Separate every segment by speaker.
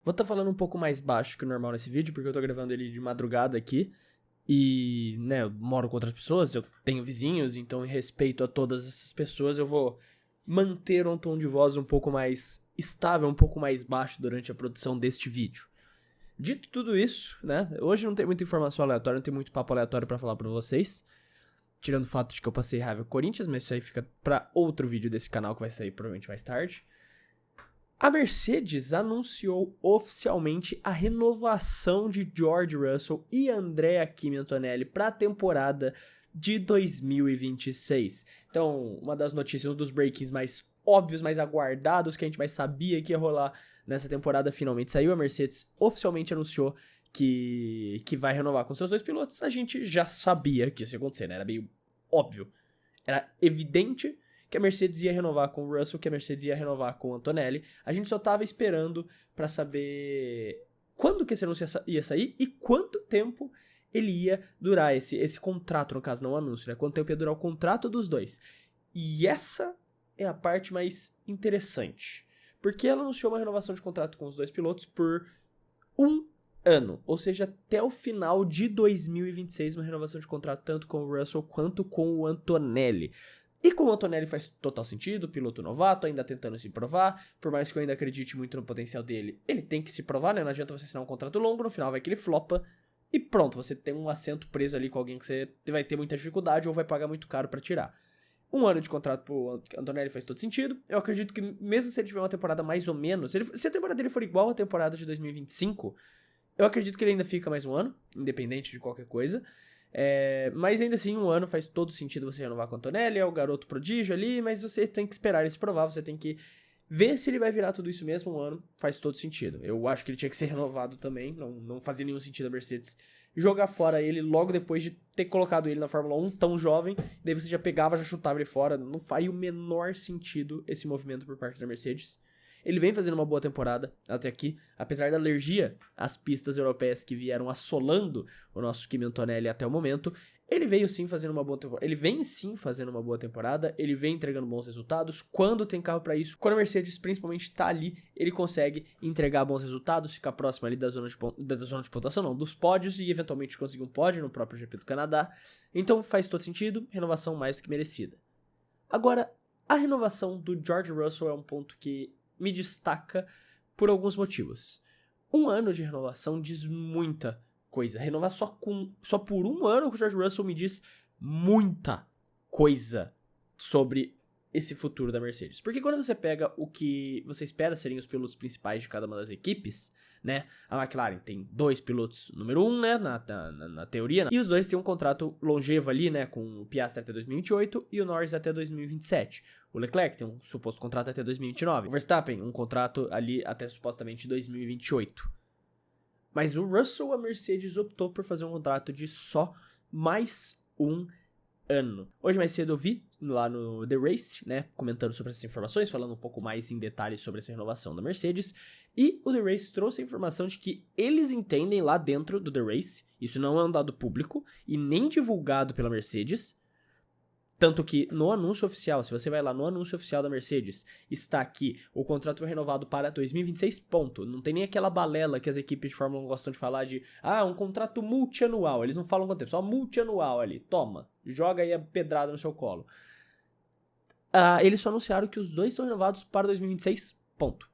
Speaker 1: Vou estar falando um pouco mais baixo que o normal nesse vídeo, porque eu tô gravando ele de madrugada aqui. E, né, eu moro com outras pessoas, eu tenho vizinhos, então em respeito a todas essas pessoas, eu vou manter um tom de voz um pouco mais estável, um pouco mais baixo durante a produção deste vídeo. Dito tudo isso, né, hoje não tem muita informação aleatória, não tem muito papo aleatório pra falar pra vocês. Tirando o fato de que eu passei raiva com o Corinthians, mas isso aí fica pra outro vídeo desse canal que vai sair provavelmente mais tarde. A Mercedes anunciou oficialmente a renovação de George Russell e Andrea Kimi Antonelli para a temporada de 2026. Então, uma das notícias, um dos breakings mais óbvios, mais aguardados, que a gente mais sabia que ia rolar nessa temporada, finalmente saiu. A Mercedes oficialmente anunciou que vai renovar com seus dois pilotos. A gente já sabia que isso ia acontecer, né? Era meio óbvio. Era evidente que a Mercedes ia renovar com o Russell, que a Mercedes ia renovar com o Antonelli. A gente só tava esperando pra saber quando que esse anúncio ia sair e quanto tempo ele ia durar, esse contrato, no caso, não o anúncio, né? Quanto tempo ia durar o contrato dos dois. E essa é a parte mais interessante. Porque ela anunciou uma renovação de contrato com os dois pilotos por 1 ano, ou seja, até o final de 2026, uma renovação de contrato tanto com o Russell quanto com o Antonelli. E com o Antonelli faz total sentido, piloto novato, ainda tentando se provar, por mais que eu ainda acredite muito no potencial dele, ele tem que se provar, né? Não adianta você assinar um contrato longo, no final vai que ele flopa, e pronto, você tem um assento preso ali com alguém que você vai ter muita dificuldade ou vai pagar muito caro pra tirar. 1 ano de contrato pro Antonelli faz todo sentido. Eu acredito que mesmo se ele tiver uma temporada mais ou menos, se a temporada dele for igual à temporada de 2025, eu acredito que ele ainda fica mais 1 ano, independente de qualquer coisa. Mas ainda assim, 1 ano faz todo sentido você renovar com o Antonelli, é o garoto prodígio ali, mas você tem que esperar ele se provar, você tem que ver se ele vai virar tudo isso mesmo. 1 ano faz todo sentido. Eu acho que ele tinha que ser renovado também, não fazia nenhum sentido a Mercedes jogar fora ele logo depois de ter colocado ele na Fórmula 1 tão jovem, daí você já pegava, já chutava ele fora. Não faria o menor sentido esse movimento por parte da Mercedes. Ele vem fazendo uma boa temporada até aqui, apesar da alergia às pistas europeias que vieram assolando o nosso Kimi Antonelli até o momento. Ele veio sim fazendo uma boa temporada. Ele vem sim fazendo uma boa temporada, ele vem entregando bons resultados quando tem carro para isso. Quando a Mercedes principalmente tá ali, ele consegue entregar bons resultados, ficar próximo ali da zona de pontuação, não, dos pódios, e eventualmente conseguir um pódio no próprio GP do Canadá. Então faz todo sentido, renovação mais do que merecida. Agora, a renovação do George Russell é um ponto que me destaca por alguns motivos. 1 ano de renovação diz muita coisa. Renovar só por 1 ano com o George Russell me diz muita coisa sobre esse futuro da Mercedes. Porque quando você pega o que você espera serem os pilotos principais de cada uma das equipes, né? A McLaren tem 2 pilotos número 1, né? Na teoria. E os dois têm um contrato longevo ali, né? Com o Piastri até 2028 e o Norris até 2027. O Leclerc tem um suposto contrato até 2029. O Verstappen, um contrato ali até supostamente 2028. Mas o Russell, a Mercedes optou por fazer um contrato de só mais 1 ano. Hoje mais cedo eu vi lá no The Race, né, comentando sobre essas informações, falando um pouco mais em detalhes sobre essa renovação da Mercedes, e o The Race trouxe a informação de que eles entendem lá dentro do The Race, isso não é um dado público e nem divulgado pela Mercedes, tanto que no anúncio oficial, se você vai lá no anúncio oficial da Mercedes, está aqui, o contrato foi renovado para 2026, ponto. Não tem nem aquela balela que as equipes de Fórmula 1 gostam de falar de, um contrato multianual. Eles não falam quanto tempo, só multianual ali. Toma, joga aí a pedrada no seu colo. Eles só anunciaram que os dois são renovados para 2026, ponto.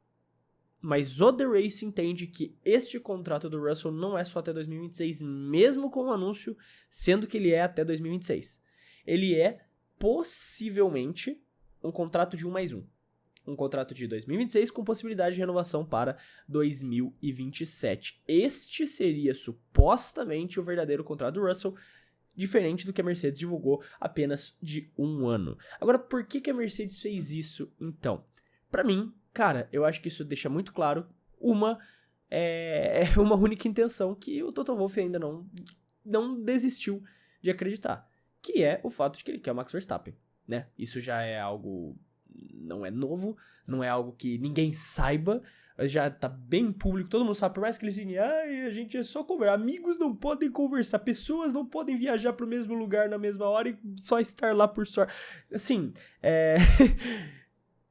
Speaker 1: Mas o The Race entende que este contrato do Russell não é só até 2026, mesmo com o anúncio, sendo que ele é até 2026. Ele é possivelmente um contrato de 1 mais 1. Um contrato de 2026 com possibilidade de renovação para 2027. Este seria supostamente o verdadeiro contrato do Russell, diferente do que a Mercedes divulgou, apenas de 1 ano. Agora, por que a Mercedes fez isso, então? Pra mim, cara, eu acho que isso deixa muito claro uma única intenção que o Toto Wolff ainda não desistiu de acreditar, que é o fato de que ele quer o Max Verstappen, né? Isso já é algo, não é novo, não é algo que ninguém saiba, já tá bem público, todo mundo sabe, por mais que eles digam, a gente é só conversar, amigos não podem conversar, pessoas não podem viajar pro mesmo lugar na mesma hora e só estar lá por sorte. Assim,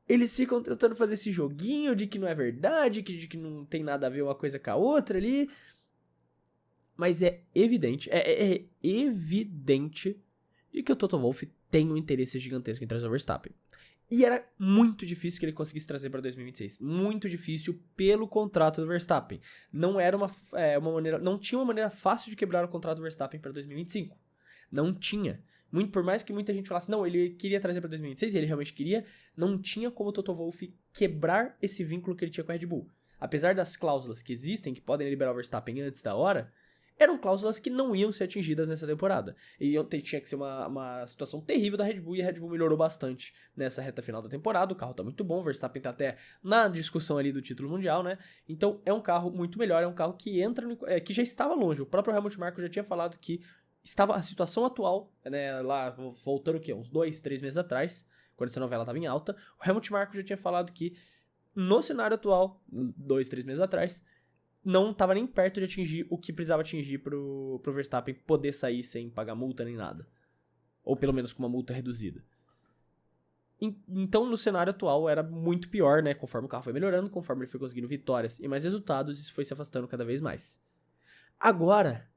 Speaker 1: eles ficam tentando fazer esse joguinho de que não é verdade, de que não tem nada a ver uma coisa com a outra ali. Mas é evidente, é evidente de que o Toto Wolff tem um interesse gigantesco em trazer o Verstappen. E era muito difícil que ele conseguisse trazer para 2026. Muito difícil pelo contrato do Verstappen. Não era uma maneira, não tinha uma maneira fácil de quebrar o contrato do Verstappen para 2025. Não tinha. Por mais que muita gente falasse, não, ele queria trazer para 2026, e ele realmente queria, não tinha como o Toto Wolff quebrar esse vínculo que ele tinha com a Red Bull. Apesar das cláusulas que existem, que podem liberar o Verstappen antes da hora, eram cláusulas que não iam ser atingidas nessa temporada. E tinha que ser uma situação terrível da Red Bull, e a Red Bull melhorou bastante nessa reta final da temporada. O carro tá muito bom, o Verstappen tá até na discussão ali do título mundial, né? Então é um carro muito melhor, é um carro que entra, que já estava longe. O próprio Helmut Marko já tinha falado que estava a situação atual, né, lá voltando o quê? Uns 2, 3 meses atrás, quando essa novela estava em alta, o Helmut Marko já tinha falado que no cenário atual, 2, 3 meses atrás, não estava nem perto de atingir o que precisava atingir pro Verstappen poder sair sem pagar multa nem nada. Ou pelo menos com uma multa reduzida. Então, no cenário atual, era muito pior, né? Conforme o carro foi melhorando, conforme ele foi conseguindo vitórias e mais resultados, isso foi se afastando cada vez mais. Agora,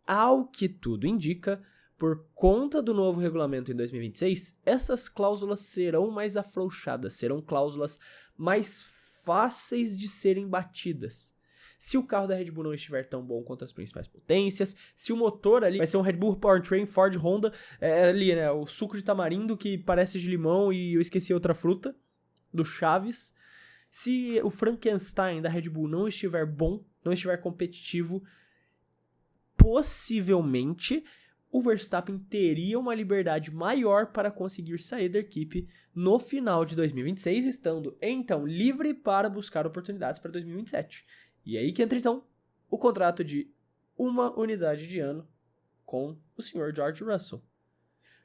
Speaker 1: ao que tudo indica, por conta do novo regulamento em 2026, essas cláusulas serão mais afrouxadas, serão cláusulas mais fáceis de serem batidas. Se o carro da Red Bull não estiver tão bom quanto as principais potências, se o motor ali vai ser um Red Bull Powertrain Ford Honda, ali, né, o suco de tamarindo que parece de limão e eu esqueci outra fruta, do Chaves. Se o Frankenstein da Red Bull não estiver bom, não estiver competitivo, possivelmente o Verstappen teria uma liberdade maior para conseguir sair da equipe no final de 2026, estando então livre para buscar oportunidades para 2027. E aí que entra, então, o contrato de 1 unidade de ano com o Sr. George Russell.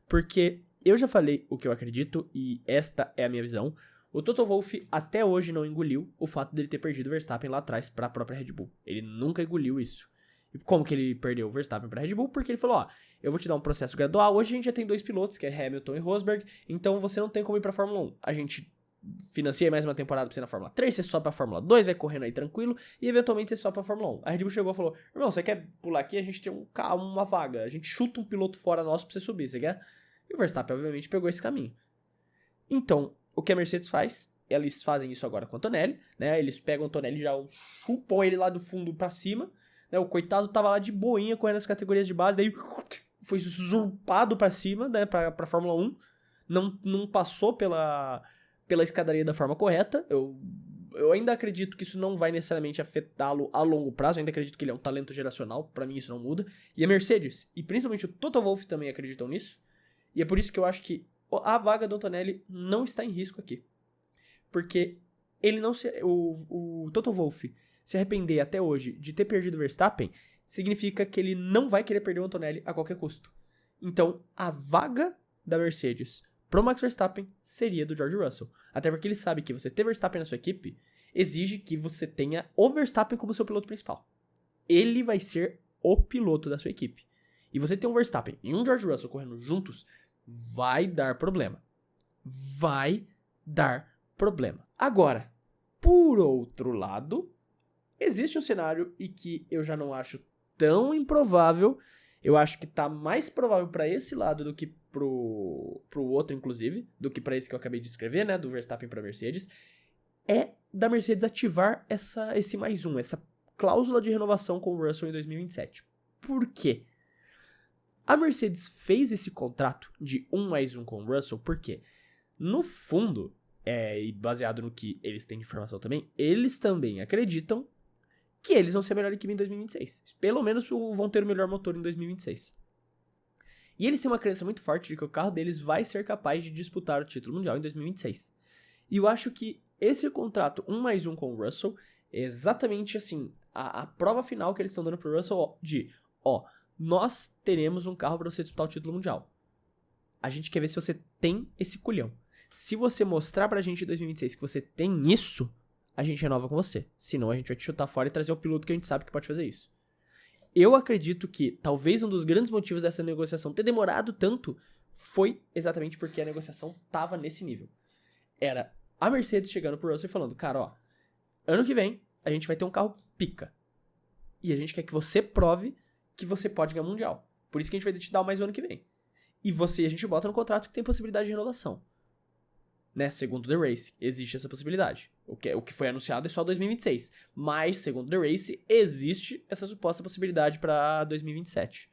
Speaker 1: Porque eu já falei o que eu acredito e esta é a minha visão. O Toto Wolff até hoje não engoliu o fato dele ter perdido o Verstappen lá atrás para a própria Red Bull. Ele nunca engoliu isso. E como que ele perdeu o Verstappen para a Red Bull? Porque ele falou, eu vou te dar um processo gradual. Hoje a gente já tem 2 pilotos, que é Hamilton e Rosberg, então você não tem como ir para a Fórmula 1. A gente financia mais uma temporada pra você na Fórmula 3, você sobe pra Fórmula 2, vai correndo aí tranquilo, e eventualmente você sobe pra Fórmula 1. A Red Bull chegou e falou, irmão, você quer pular aqui? A gente tem uma vaga, a gente chuta um piloto fora nosso pra você subir, você quer? E o Verstappen, obviamente, pegou esse caminho. Então, o que a Mercedes faz? Eles fazem isso agora com o Antonelli, né? Eles pegam o Antonelli e já chupam ele lá do fundo pra cima, né? O coitado tava lá de boinha correndo as categorias de base, daí foi usurpado pra cima, né? Pra Fórmula 1. Não passou pela escadaria da forma correta. Eu ainda acredito que isso não vai necessariamente afetá-lo a longo prazo. Eu ainda acredito que ele é um talento geracional. Pra mim isso não muda. E a Mercedes, e principalmente o Toto Wolff também acreditam nisso. E é por isso que eu acho que a vaga do Antonelli não está em risco aqui. Porque ele não o Toto Wolff se arrepender até hoje de ter perdido o Verstappen significa que ele não vai querer perder o Antonelli a qualquer custo. Então, a vaga da Mercedes pro Max Verstappen seria do George Russell. Até porque ele sabe que você ter Verstappen na sua equipe exige que você tenha o Verstappen como seu piloto principal. Ele vai ser o piloto da sua equipe. E você ter um Verstappen e um George Russell correndo juntos vai dar problema. Vai dar problema. Agora, por outro lado, existe um cenário e que eu já não acho tão improvável. Eu acho que tá mais provável pra esse lado do que pro outro, inclusive, do que pra esse que eu acabei de escrever, né, do Verstappen pra Mercedes, é da Mercedes ativar esse mais um, essa cláusula de renovação com o Russell em 2027. Por quê? A Mercedes fez esse contrato de 1+1 com o Russell porque, no fundo, e baseado no que eles têm de informação também, eles também acreditam que eles vão ser a melhor equipe em 2026. Pelo menos vão ter o melhor motor em 2026. E eles têm uma crença muito forte de que o carro deles vai ser capaz de disputar o título mundial em 2026. E eu acho que esse contrato 1+1 com o Russell é exatamente assim, a prova final que eles estão dando pro Russell nós teremos um carro para você disputar o título mundial. A gente quer ver se você tem esse culhão. Se você mostrar pra gente em 2026 que você tem isso, a gente renova com você. Senão a gente vai te chutar fora e trazer o piloto que a gente sabe que pode fazer isso. Eu acredito que talvez um dos grandes motivos dessa negociação ter demorado tanto foi exatamente porque a negociação tava nesse nível. Era A Mercedes chegando pro Russell e falando, cara, ó, ano que vem a gente vai ter um carro pica. E a gente quer que você prove que você pode ganhar mundial. Por isso que a gente vai te dar mais o ano que vem. E a gente bota no contrato que tem possibilidade de renovação. Né? Segundo The Race, existe essa possibilidade. O que foi anunciado é só 2026. Mas, segundo The Race, existe essa suposta possibilidade pra 2027.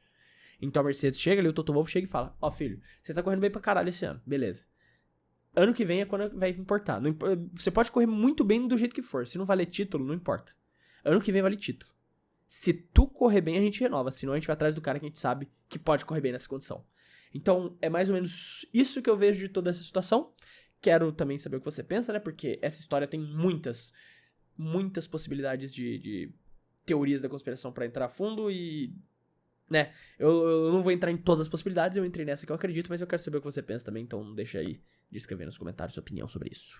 Speaker 1: Então a Mercedes chega ali, o Toto Wolff chega e fala, ó filho, você tá correndo bem pra caralho esse ano, beleza. Ano que vem é quando vai importar. Você pode correr muito bem do jeito que for. Se não valer título, não importa. Ano que vem vale título. Se tu correr bem, a gente renova. Senão a gente vai atrás do cara que a gente sabe que pode correr bem nessa condição. Então, é mais ou menos isso que eu vejo de toda essa situação. Quero também saber o que você pensa, né? Porque essa história tem muitas possibilidades de teorias da conspiração pra entrar a fundo e... né? Eu não vou entrar em todas as possibilidades, eu entrei nessa que eu acredito, mas eu quero saber o que você pensa também, então deixa aí de escrever nos comentários sua opinião sobre isso.